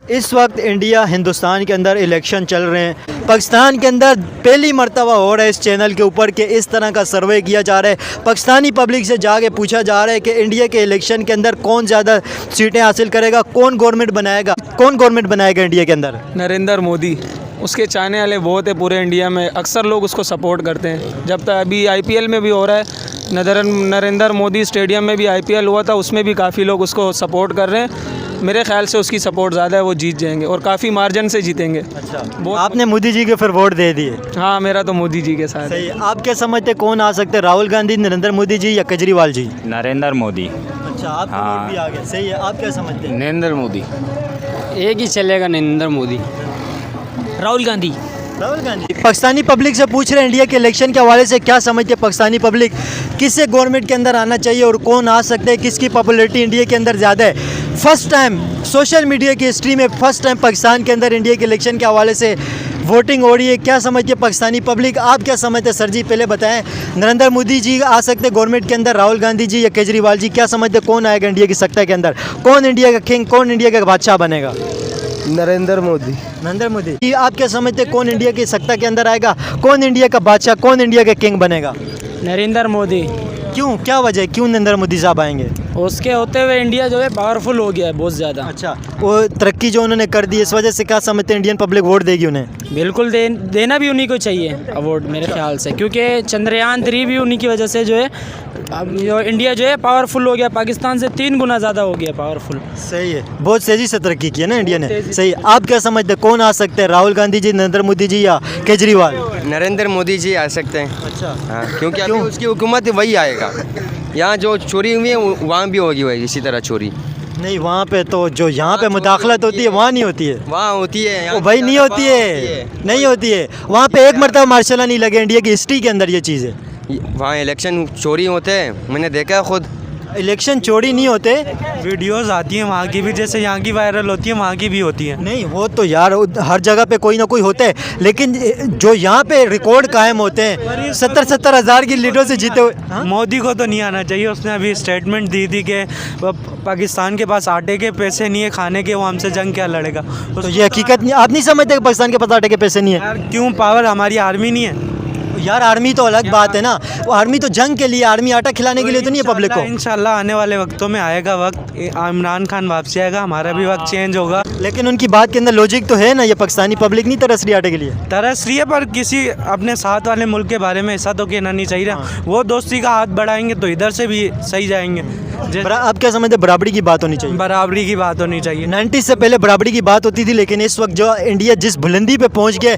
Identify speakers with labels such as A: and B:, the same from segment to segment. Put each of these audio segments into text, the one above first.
A: इस वक्त इंडिया हिंदुस्तान के अंदर इलेक्शन चल रहे हैं। पाकिस्तान के अंदर पहली मर्तबा हो रहा है इस चैनल के ऊपर कि इस तरह का सर्वे किया जा रहा है। पाकिस्तानी पब्लिक से जाके पूछा जा रहा है कि इंडिया के इलेक्शन के अंदर कौन ज़्यादा सीटें हासिल करेगा, कौन गवर्नमेंट बनाएगा इंडिया के अंदर।
B: नरेंद्र मोदी, उसके चाहने वाले बहुत है पूरे इंडिया में। अक्सर लोग उसको सपोर्ट करते हैं। जब तक अभी आईपीएल में भी हो रहा है, नरेंद्र मोदी स्टेडियम में भी आईपीएल हुआ था, उसमें भी काफ़ी लोग उसको सपोर्ट कर रहे हैं। मेरे ख्याल से उसकी सपोर्ट ज़्यादा है, वो जीत जाएंगे और काफ़ी मार्जिन से जीतेंगे।
A: अच्छा, आपने मोदी जी के फिर वोट दे दिए?
B: हाँ, मेरा तो मोदी जी के साथ।
A: सही। आप क्या समझते कौन आ सकते हैं, राहुल गांधी, नरेंद्र मोदी जी या केजरीवाल जी?
C: नरेंद्र मोदी।
A: अच्छा, आप वोट भी आ गया। सही है। आप क्या समझते हैं?
C: नरेंद्र मोदी।
D: एक ही चलेगा, नरेंद्र मोदी।
E: राहुल गांधी।
A: पाकिस्तानी पब्लिक से पूछ रहे हैं इंडिया के इलेक्शन के हवाले से क्या समझते हैं पाकिस्तानी पब्लिक, किससे गवर्नमेंट के अंदर आना चाहिए और कौन आ सकते हैं, किसकी पॉपुलैरिटी इंडिया के अंदर ज़्यादा है। फर्स्ट टाइम सोशल मीडिया की हिस्ट्री में फर्स्ट टाइम पाकिस्तान के अंदर इंडिया के इलेक्शन के हवाले से वोटिंग हो रही है। क्या समझते हैं पाकिस्तानी पब्लिक? आप क्या समझते हैं सर जी? पहले बताएं, नरेंद्र मोदी जी आ सकते गवर्नमेंट के अंदर, राहुल गांधी जी या केजरीवाल जी? क्या समझते कौन आएगा इंडिया की सत्ता के अंदर? कौन इंडिया का किंग, कौन इंडिया का बादशाह बनेगा?
F: नरेंद्र मोदी।
A: नरेंद्र मोदी जी। आप क्या समझते हैं कौन इंडिया की सत्ता के अंदर आएगा, कौन इंडिया का बादशाह, कौन इंडिया का किंग बनेगा?
D: नरेंद्र मोदी।
A: क्यों, क्या वजह है, क्यों नरेंद्र मोदी साहब आएंगे?
D: उसके होते हुए इंडिया जो है पावरफुल हो गया है बहुत ज़्यादा।
A: अच्छा, वो तरक्की जो उन्होंने कर दी, इस वजह से क्या समझते हैं इंडियन पब्लिक वोट देगी उन्हें?
D: बिल्कुल देना भी उन्हीं को चाहिए अवार्ड मेरे ख्याल से, क्योंकि चंद्रयान 3 भी उन्हीं की वजह से जो है अब जो इंडिया जो है पावरफुल हो गया, पाकिस्तान से 3 गुना ज़्यादा हो गया पावरफुल।
A: सही है, बहुत तेज़ी से तरक्की की है ना इंडिया ने। सही। आप क्या समझते हैं कौन आ सकते हैं, राहुल गांधी जी, नरेंद्र मोदी जी या केजरीवाल?
F: नरेंद्र मोदी जी आ सकते हैं।
A: अच्छा,
F: हाँ, क्योंकि अभी उसकी हुकूमत वही आएगा। यहाँ जो चोरी हुई है वहाँ भी होगी वही इसी तरह चोरी।
A: नहीं, वहाँ पे तो जो यहाँ पे मुदाखलत होती है वहाँ नहीं होती है।
F: वहाँ होती है,
A: वो भाई नहीं होती है, नहीं होती है। वहाँ पे एक मरतबा मार्शल नहीं लगे इंडिया की हिस्ट्री के अंदर ये चीज़ है।
F: वहाँ इलेक्शन चोरी होते हैं, मैंने देखा है खुद।
A: इलेक्शन चोरी नहीं होते,
G: वीडियोस आती हैं वहाँ की भी, जैसे यहाँ की वायरल होती है वहाँ की भी होती है।
A: नहीं वो तो यार हर जगह पे कोई ना कोई होता है, लेकिन जो यहाँ पे रिकॉर्ड कायम होते हैं 70-70 हज़ार की लीडों से जीते हुए।
G: मोदी को तो नहीं आना चाहिए। उसने अभी स्टेटमेंट दी थी कि पाकिस्तान के पास आटे के पैसे नहीं है खाने के, वो हमसे जंग क्या लड़ेगा।
A: तो ये हकीकत नहीं, आप नहीं समझते कि पाकिस्तान के पास आटे के पैसे नहीं है?
G: यार क्यों, पावर हमारी आर्मी नहीं है
A: यार? आर्मी तो अलग बात है ना, वो आर्मी तो जंग के लिए, आर्मी आटा खिलाने के लिए तो नहीं है पब्लिक को।
G: इंशाल्लाह आने वाले वक्तों में आएगा वक्त, इमरान खान वापसी आएगा, हमारा भी वक्त चेंज होगा।
A: लेकिन उनकी बात के अंदर लॉजिक तो है ना, ये पाकिस्तानी पब्लिक नहीं तरस रही आटे के लिए।
G: तरस रही है, पर किसी अपने साथ वाले मुल्क के बारे में ऐसा तो कहना नहीं चाहिए। वो दोस्ती का हाथ बढ़ाएंगे तो इधर से भी सही जाएंगे।
A: आप क्या समझते, बराबरी की बात होनी चाहिए?
G: बराबरी की बात होनी चाहिए। 90
A: से पहले बराबरी की बात होती थी, लेकिन इस वक्त जो इंडिया जिस बुलंदी पे पहुंच गए,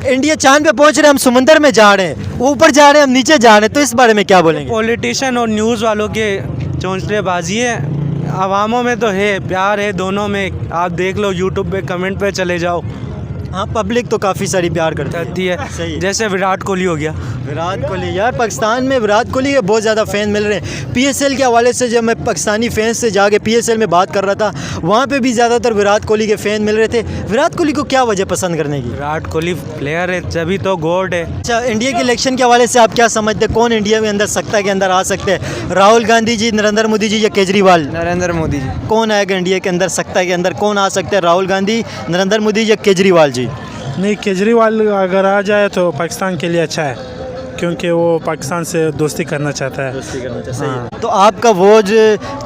A: इंडिया चांद पे पहुंच रहे हैं, हम समंदर में जा रहे हैं, ऊपर जा रहे हैं, हम नीचे जा रहे हैं, तो इस बारे में क्या बोलेंगे?
G: पॉलिटिशियन और न्यूज़ वालों के चौंचलेबाजी है, अवामों में तो है प्यार है दोनों में। आप देख लो, यूट्यूब पे कमेंट पे चले जाओ।
A: हाँ, पब्लिक तो काफ़ी सारी प्यार करती है।
G: सही, जैसे विराट कोहली हो गया।
A: विराट कोहली, यार पाकिस्तान में विराट कोहली के बहुत ज़्यादा फ़ैन मिल रहे हैं। पीएसएल के हवाले से जब मैं पाकिस्तानी फैंस से जाके पीएसएल में बात कर रहा था, वहाँ पे भी ज़्यादातर विराट कोहली के फ़ैन मिल रहे थे। विराट कोहली को क्या वजह पसंद करने की?
G: विराट कोहली प्लेयर है, तभी तो गॉड है।
A: अच्छा, इंडिया के इलेक्शन के हवाले से आप क्या समझते हैं, कौन इंडिया के अंदर सत्ता के अंदर आ सकते हैं, राहुल गांधी जी, नरेंद्र मोदी जी या केजरीवाल?
F: नरेंद्र मोदी जी।
A: कौन आएगा इंडिया के अंदर सत्ता के अंदर, कौन आ सकते हैं, राहुल गांधी, नरेंद्र मोदी या केजरीवाल जी?
H: नहीं, केजरीवाल अगर आ जाए तो पाकिस्तान के लिए अच्छा है, क्योंकि वो पाकिस्तान से दोस्ती करना चाहता है।
A: दोस्ती करना चाहता है। हाँ। तो आपका वोट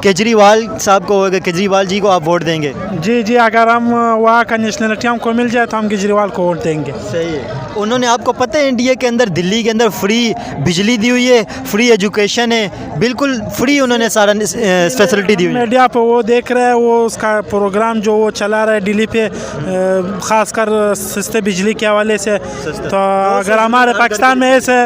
A: केजरीवाल साहब को होगा, केजरीवाल जी को आप वोट देंगे?
H: जी जी, अगर हम वहाँ का नेशनलिटी हमको मिल जाए तो हम केजरीवाल को वोट देंगे।
A: सही है। उन्होंने, आपको पता है इंडिया के अंदर, दिल्ली के अंदर फ्री बिजली दी हुई है, फ्री एजुकेशन है, बिल्कुल फ्री उन्होंने सारा फैसिलिटी दी हुई है।
H: मीडिया पे वो देख रहे हैं, वो उसका प्रोग्राम जो वो चला रहा है दिल्ली पे, ख़ासकर सस्ते बिजली के हवाले से। तो अगर हमारे पाकिस्तान में ऐसे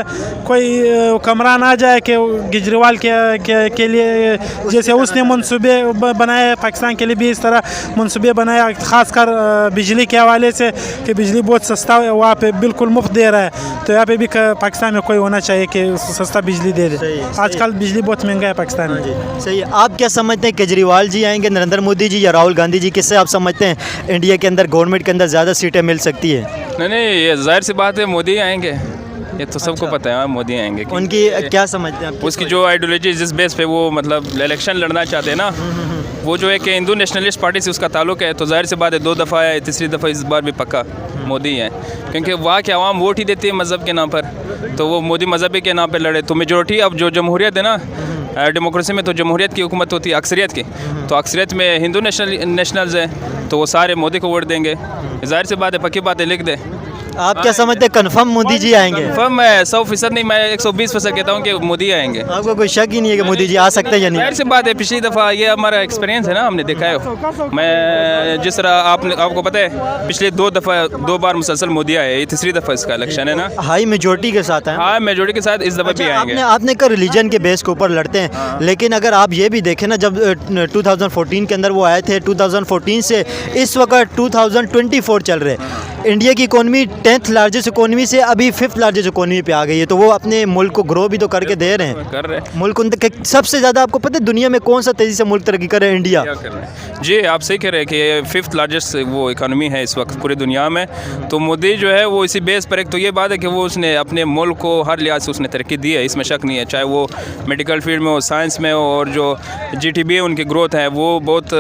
H: कोई हुक्मरान आ जाए कि केजरीवाल के लिए, जैसे उसने मनसूबे बनाए पाकिस्तान के लिए भी इस तरह मनसूबे बनाए, ख़ासकर बिजली के हवाले से कि बिजली बहुत सस्ता है, वहाँ पे बिल्कुल मुफ्त दे रहा है, तो यहाँ पे भी पाकिस्तान में कोई होना चाहिए कि सस्ता बिजली दे दे। आजकल बिजली बहुत महंगा है पाकिस्तान में।
A: सही है। आप क्या समझते हैं, केजरीवाल जी आएंगे, नरेंद्र मोदी जी या राहुल गांधी जी? किससे आप समझते हैं इंडिया के अंदर गवर्नमेंट के अंदर ज़्यादा सीटें मिल सकती है?
B: नहीं, ये जाहिर सी बात है मोदी आएंगे।
C: ये तो सबको पता है, हाँ, मोदी आएंगे।
A: उनकी क्या समझते हैं आप?
C: उसकी जो आइडियोलॉजी जिस बेस पे वो मतलब इलेक्शन लड़ना चाहते हैं ना, वो जो है कि हिंदू नेशनलिस्ट पार्टी से उसका ताल्लुक है, तो जाहिर सी बात है 2 दफ़ा है, तीसरी दफ़ा इस बार भी पक्का मोदी है, क्योंकि वहाँ के आवाम वोट ही देती है मज़हब के नाम पर, तो वो मोदी मज़हबी के नाम पर लड़े। तो मेजोरिटी अब जो जमहूरियत है ना, डेमोक्रेसी में तो जमहूरियत की हुकूमत होती है अक्सरियत की, तो अक्सरियत में हिंदू नेशनल्स हैं, तो वो सारे मोदी को वोट देंगे। जाहिर सी बात है, पक्की बात है, लिख दे।
A: आप क्या समझते हैं, कन्फर्म मोदी जी आएंगे?
C: कन्फर्म मैं 100% नहीं, मैं 120% कहता हूँ कि मोदी आएंगे।
A: आपको कोई शक ही नहीं है कि मोदी जी आ सकते हैं या नहीं?
C: जाहिर सी बात है, पिछली दफ़ा ये हमारा एक्सपीरियंस है ना, हमने देखा है। मैं जिस तरह आपको पता है पिछले 2 बार मुसलसल मोदी आए, ये तीसरी दफ़ा इसका इलेक्शन है ना।
A: हाई मेजोरिटी के साथ है।
C: हाँ, मेजोरिटी के साथ इस दफ़ा भी आएंगे।
A: आपने कहा रिलीजन के बेस के ऊपर लड़ते हैं, लेकिन अगर आप ये भी देखें ना, जब 2014 के अंदर वो आए थे, 2014 से इस वक्त 2024 चल रहे, इंडिया की इकोनॉमी 10th लार्जेस्ट इकोनॉमी से अभी 5th लार्जेस्ट इकोनॉमी पे आ गई है, तो वो अपने मुल्क को ग्रो भी तो करके दे रहे हैं।
C: कर रहे हैं
A: मुल्क सबसे ज़्यादा आपको पता है दुनिया में कौन सा तेज़ी से मुल्क तरक्की कर रहा है? इंडिया।
C: क्या कर रहे हैं जी, आप सही कह रहे हैं कि 5th लार्जेस्ट वो इकानमी है इस वक्त पूरी दुनिया में। तो मोदी जो है वो इसी बेस पर, एक तो ये बात है कि वो उसने अपने मुल्क को हर लिहाज से उसने तरक्की दी है, इसमें शक नहीं है, चाहे वो मेडिकल फील्ड में हो, साइंस में हो, और जो GDP है उनकी ग्रोथ है वो बहुत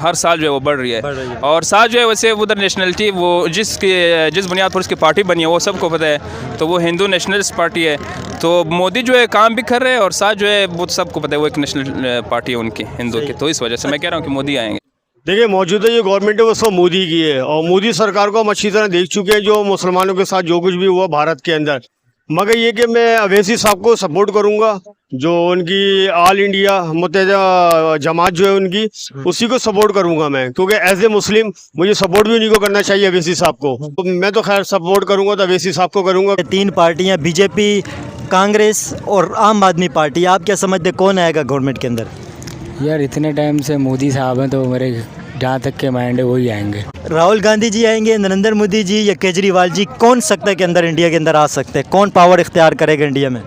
C: हर साल जो है वो बढ़ रही है। और साथ जो है वैसे उधर नेशनलिटी वो जिस बुनियाद पर उसकी पार्टी बनी है वो सबको पता है, तो वो हिंदू नेशनलिस्ट पार्टी है। तो मोदी जो है काम भी कर रहे हैं, और साथ जो है वो सबको पता है वो एक नेशनल पार्टी है उनकी हिंदू की, तो इस वजह से मैं कह रहा हूँ कि मोदी आएंगे।
I: देखिए, मौजूदा जो गवर्नमेंट है वो सब मोदी की है, और मोदी सरकार को हम अच्छी तरह देख चुके हैं जो मुसलमानों के साथ जो कुछ भी हुआ भारत के अंदर। मगर ये कि मैं अवैसी साहब को सपोर्ट करूंगा, जो उनकी ऑल इंडिया मुत्तहिदा जमात जो है उनकी, उसी को सपोर्ट करूंगा मैं, क्योंकि एज ए मुस्लिम मुझे सपोर्ट भी उन्हीं को करना चाहिए, अवैसी साहब को। तो मैं तो खैर सपोर्ट करूंगा तो अवैसी साहब को करूंगा।
A: 3 पार्टियाँ, बीजेपी, कांग्रेस और आम आदमी पार्टी, आप क्या समझते कौन आएगा गवर्नमेंट के अंदर?
J: यार इतने टाइम से मोदी साहब हैं, तो मेरे जहाँ तक के माइंड है वही आएंगे।
A: राहुल गांधी जी आएंगे, नरेंद्र मोदी जी या केजरीवाल जी, कौन सकता है के अंदर इंडिया के अंदर आ सकते हैं? कौन पावर इख्तियार करेगा इंडिया में?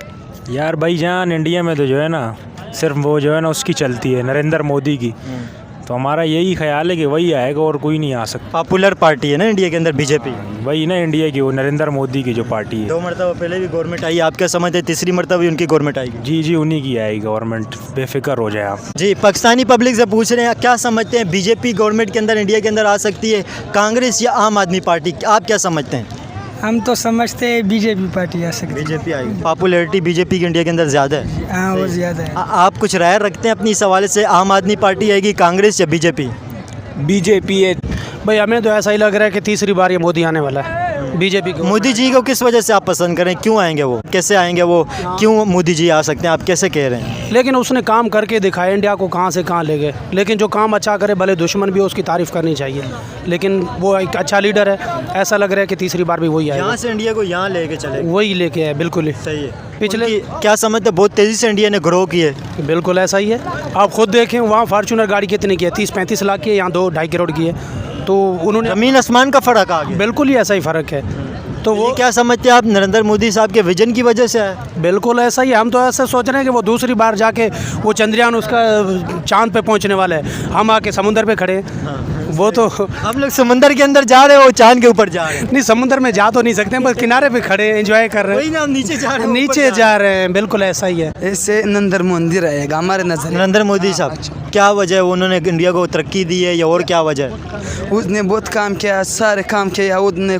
K: यार भाईजान, इंडिया में तो जो है ना सिर्फ वो जो है ना उसकी चलती है, नरेंद्र मोदी की। तो हमारा यही ख्याल है कि वही आएगा और कोई नहीं आ सकता।
A: पॉपुलर पार्टी है ना इंडिया के अंदर बीजेपी,
K: वही ना इंडिया की, वो नरेंद्र मोदी की जो पार्टी है।
A: 2 मरतबा पहले भी गवर्नमेंट आई, आप क्या समझते हैं तीसरी मरतबा भी उनकी गवर्नमेंट आएगी?
K: जी जी, उन्हीं की आएगी गवर्नमेंट, बेफिक्र हो जाए आप।
A: जी, पाकिस्तानी पब्लिक से पूछ रहे हैं, क्या समझते हैं बीजेपी गवर्नमेंट के अंदर इंडिया के अंदर आ सकती है, कांग्रेस या आम आदमी पार्टी, आप क्या समझते हैं?
L: हम तो समझते हैं बीजेपी पार्टी आ सकती है।
A: बीजेपी आएगी। पॉपुलैरिटी बीजेपी की इंडिया के अंदर ज़्यादा है।
L: हाँ, वो ज़्यादा है।
A: आप कुछ राय रखते हैं अपनी इस हवाले से, आम आदमी पार्टी आएगी, कांग्रेस या बीजेपी?
M: बीजेपी है भाई, हमें तो ऐसा ही लग रहा है कि तीसरी बार ये मोदी आने वाला है। बीजेपी को,
A: मोदी जी को किस वजह से आप पसंद करें? क्यों आएंगे वो, कैसे आएंगे वो, क्यों मोदी जी आ सकते हैं, आप कैसे कह रहे हैं?
M: लेकिन उसने काम करके दिखाया, इंडिया को कहाँ से कहाँ ले गए। लेकिन जो काम अच्छा करे, भले दुश्मन भी हो, उसकी तारीफ़ करनी चाहिए। लेकिन वो एक अच्छा लीडर है, ऐसा लग रहा है कि तीसरी बार भी वही आएगा।
A: यहाँ से इंडिया को यहाँ लेके चले,
M: वही लेके आए, बिल्कुल ही
A: सही है।
M: पिछले
A: क्या समझते, बहुत तेज़ी से इंडिया ने ग्रो की है?
M: बिल्कुल ऐसा ही है। आप खुद देखें, वहाँ फार्चूनर गाड़ी कितनी की है, 30-35 लाख की है, यहाँ 2-2.5 करोड़ की है। तो उन्होंने
A: ज़मीन आसमान का फ़र्क आ गया।
M: बिल्कुल ही ऐसा ही फ़र्क है। तो वो
A: क्या समझते हैं आप, नरेंद्र मोदी साहब के विजन की वजह से है?
M: बिल्कुल ऐसा ही है। हम तो ऐसे सोच रहे हैं कि वो दूसरी बार जाके वो चंद्रयान उसका चांद पे पहुंचने वाला है, हम आके समुंदर पे खड़े हैं।
A: हाँ।
M: वो तो
A: हम लोग समुंदर के अंदर जा रहे हैं, वो चांद के ऊपर जा रहे हैं।
M: नहीं, समुंदर में जा तो नहीं सकते, बस किनारे पे खड़े एंजॉय कर रहे हैं।
A: हम नीचे जा रहे हैं,
M: नीचे जा रहे हैं, बिल्कुल ऐसा ही है।
N: इससे नरेंद्र मोदी रहेगा हमारे नजर।
A: नरेंद्र मोदी साहब, क्या वजह है, उन्होंने इंडिया को तरक्की दी है या और क्या वजह है?
N: उसने बहुत काम किया, सारे काम किया, उसने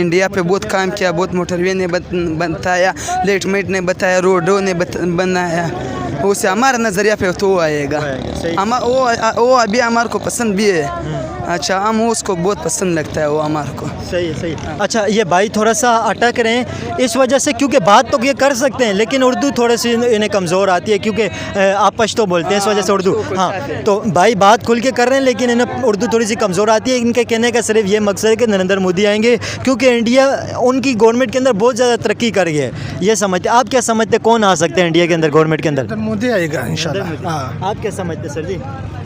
N: इंडिया पे बहुत काम किया, बहुत मोटरवे ने बताया, लेटमेट ने बताया, रोडों ने बनाया, उससे हमारे नज़रिया पे तो आएगा। वो अभी हमारे को पसंद भी है। अच्छा, हम उसको बहुत पसंद लगता है वो हमारे को।
A: सही है, सही। अच्छा, ये भाई थोड़ा सा अटक रहे हैं इस वजह से, क्योंकि बात तो ये कर सकते हैं लेकिन उर्दू थोड़ी सी इन्हें कमज़ोर आती है, क्योंकि आप पश्तो बोलते हैं, इस वजह से उर्दू। हाँ, तो भाई बात खुल के कर रहे हैं लेकिन इन्हें उर्दू थोड़ी सी कमज़ोर आती है। इनके कहने का सिर्फ ये मकसद है कि नरेंद्र मोदी आएंगे, क्योंकि इंडिया उनकी गवर्नमेंट के अंदर बहुत ज़्यादा तरक्की कर गई है, ये समझते। आप क्या समझते कौन आ सकते हैं इंडिया के अंदर गवर्नमेंट के अंदर?
O: मोदी आएगा इंशाल्लाह।
A: आप क्या समझते सर जी,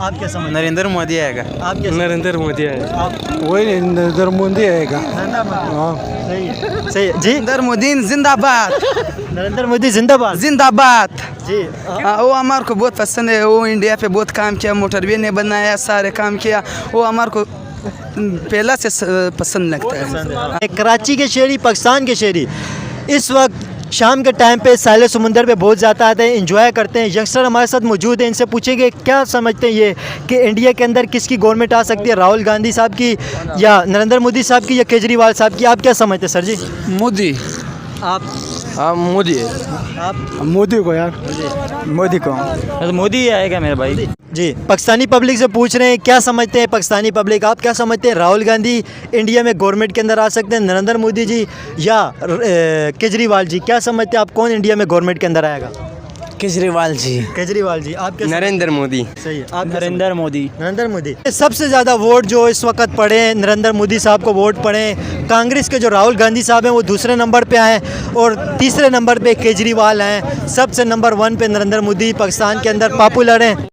A: आप क्या समझते?
P: नरेंद्र मोदी आएगा।
A: आप क्या?
P: नरेंद्र मोदी आएगा,
O: वही नरेंद्र मोदी आएगा।
A: सही जी,
N: नरेंद्र मोदी जिंदाबाद।
A: नरेंद्र मोदी जिंदाबाद,
N: जिंदाबाद
A: जी।
N: वो हमारे को बहुत पसंद है। वो इंडिया पे बहुत काम किया, मोटरवे ने बनाया, सारे काम किया, वो हमारे को पहला से पसंद लगता है।
A: कराची के शहरी, पाकिस्तान के शहरी इस वक्त शाम के टाइम पे साहिल समुंदर पे बहुत ज़्यादा आते हैं, इंजॉय करते हैं। यंगस्टर हमारे साथ मौजूद हैं, इनसे पूछेंगे क्या समझते हैं ये कि इंडिया के अंदर किसकी गवर्नमेंट आ सकती है, राहुल गांधी साहब की या नरेंद्र मोदी साहब की या केजरीवाल साहब की? आप क्या समझते हैं सर जी?
O: मोदी।
A: आप?
O: हाँ मोदी।
A: आप?
O: मोदी को यार, मोदी को।
E: तो मोदी ही आएगा मेरे भाई।
A: जी, पाकिस्तानी पब्लिक से पूछ रहे हैं क्या समझते हैं पाकिस्तानी पब्लिक, आप क्या समझते हैं राहुल गांधी इंडिया में गवर्नमेंट के अंदर आ सकते हैं, नरेंद्र मोदी जी या केजरीवाल जी? क्या समझते हैं आप, कौन इंडिया में गवर्नमेंट के अंदर आएगा?
F: केजरीवाल जी।
A: केजरीवाल जी। आप क्या?
F: नरेंद्र मोदी।
A: सही है। आप?
E: नरेंद्र मोदी।
A: नरेंद्र मोदी। सबसे ज़्यादा वोट जो इस वक्त पड़े हैं नरेंद्र मोदी साहब को वोट पड़े हैं। कांग्रेस के जो राहुल गांधी साहब हैं वो दूसरे नंबर पे आए और तीसरे नंबर पे केजरीवाल हैं। सबसे नंबर 1 पे नरेंद्र मोदी पाकिस्तान के अंदर पॉपुलर हैं।